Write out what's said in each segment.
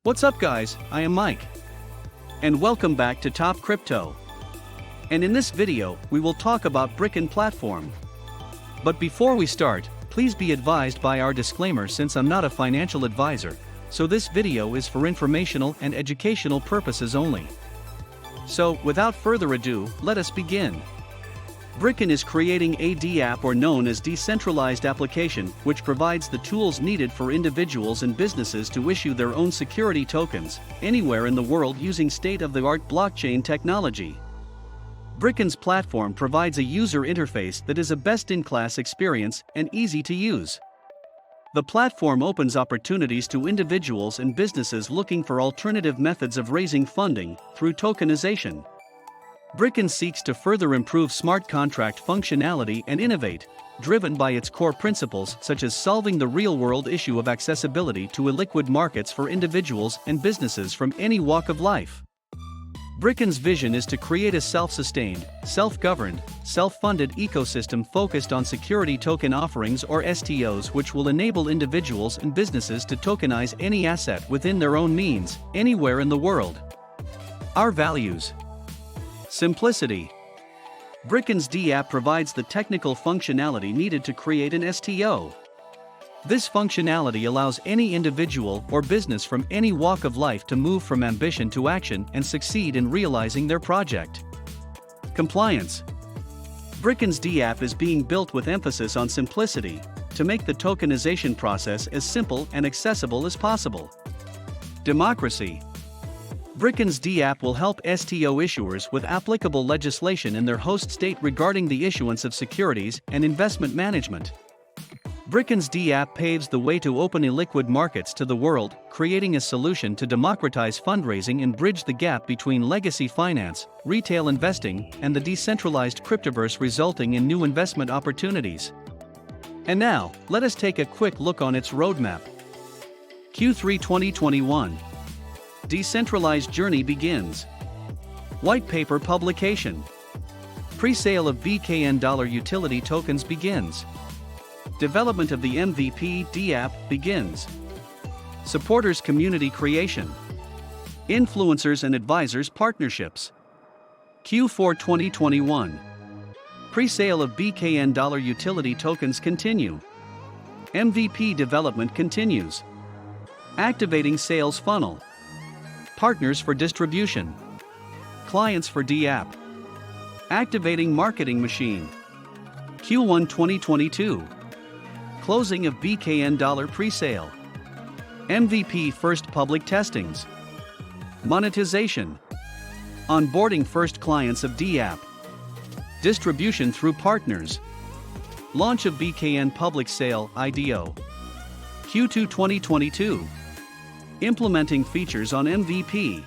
What's up guys, I am Mike. And welcome back to Top Crypto. And in this video, we will talk about Brickken platform. But before we start, please be advised by our disclaimer since I'm not a financial advisor, so this video is for informational and educational purposes only. So, without further ado, let us begin. Brickken is creating a DApp, or known as decentralized application, which provides the tools needed for individuals and businesses to issue their own security tokens, anywhere in the world using state-of-the-art blockchain technology. Bricken's platform provides a user interface that is a best-in-class experience and easy to use. The platform opens opportunities to individuals and businesses looking for alternative methods of raising funding through tokenization. Brickken seeks to further improve smart contract functionality and innovate, driven by its core principles such as solving the real-world issue of accessibility to illiquid markets for individuals and businesses from any walk of life. Bricken's vision is to create a self-sustained, self-governed, self-funded ecosystem focused on security token offerings, or STOs, which will enable individuals and businesses to tokenize any asset within their own means, anywhere in the world. Our values. Simplicity. Bricken's DApp provides the technical functionality needed to create an STO. This functionality allows any individual or business from any walk of life to move from ambition to action and succeed in realizing their project. Compliance. Bricken's DApp is being built with emphasis on simplicity, to make the tokenization process as simple and accessible as possible. Democracy. Bricken's DApp will help STO issuers with applicable legislation in their host state regarding the issuance of securities and investment management. Bricken's DApp paves the way to open illiquid markets to the world, creating a solution to democratize fundraising and bridge the gap between legacy finance, retail investing, and the decentralized cryptoverse, resulting in new investment opportunities. And now, let us take a quick look on its roadmap. Q3 2021. Decentralized journey begins. White paper publication. Pre-sale of BKN utility tokens begins. Development of the MVP DApp begins. Supporters community creation. Influencers and advisors partnerships. Q4 2021. Pre-sale of BKN utility tokens continue. MVP development continues. Activating sales funnel. Partners for distribution. Clients for DApp. Activating marketing machine. Q1 2022. Closing of BKN pre-sale. MVP first public testings. Monetization. Onboarding first clients of DApp. Distribution through partners. Launch of BKN public sale IDO. Q2 2022. Implementing features on MVP.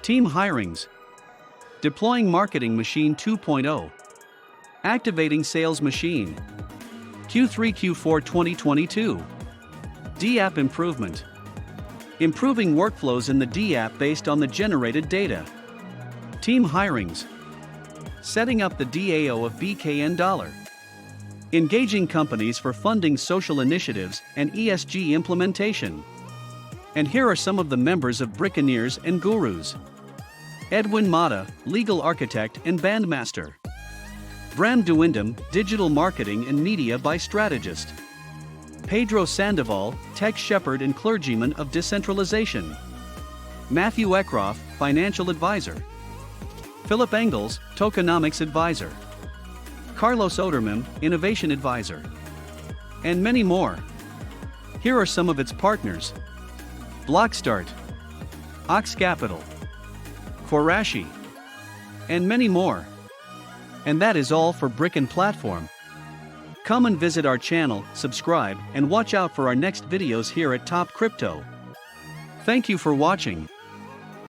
Team hirings. Deploying marketing machine 2.0. Activating sales machine. Q3 Q4 2022. DApp improvement. Improving workflows in the DApp based on the generated data. Team hirings. Setting up the DAO of BKN. Engaging companies for funding social initiatives and ESG implementation. And here are some of the members of Brickkeneers and Gurus. Edwin Mata, legal architect and bandmaster. Bram de Windham, digital marketing and media by strategist. Pedro Sandoval, tech shepherd and clergyman of decentralization. Matthew Eckroff, financial advisor. Philip Engels, tokenomics advisor. Carlos Oderman, innovation advisor. And many more. Here are some of its partners. Blockstart, Ox Capital, Korashi, and many more. And that is all for Brickken platform. Come and visit our channel, subscribe, and watch out for our next videos here at Top Crypto. Thank you for watching.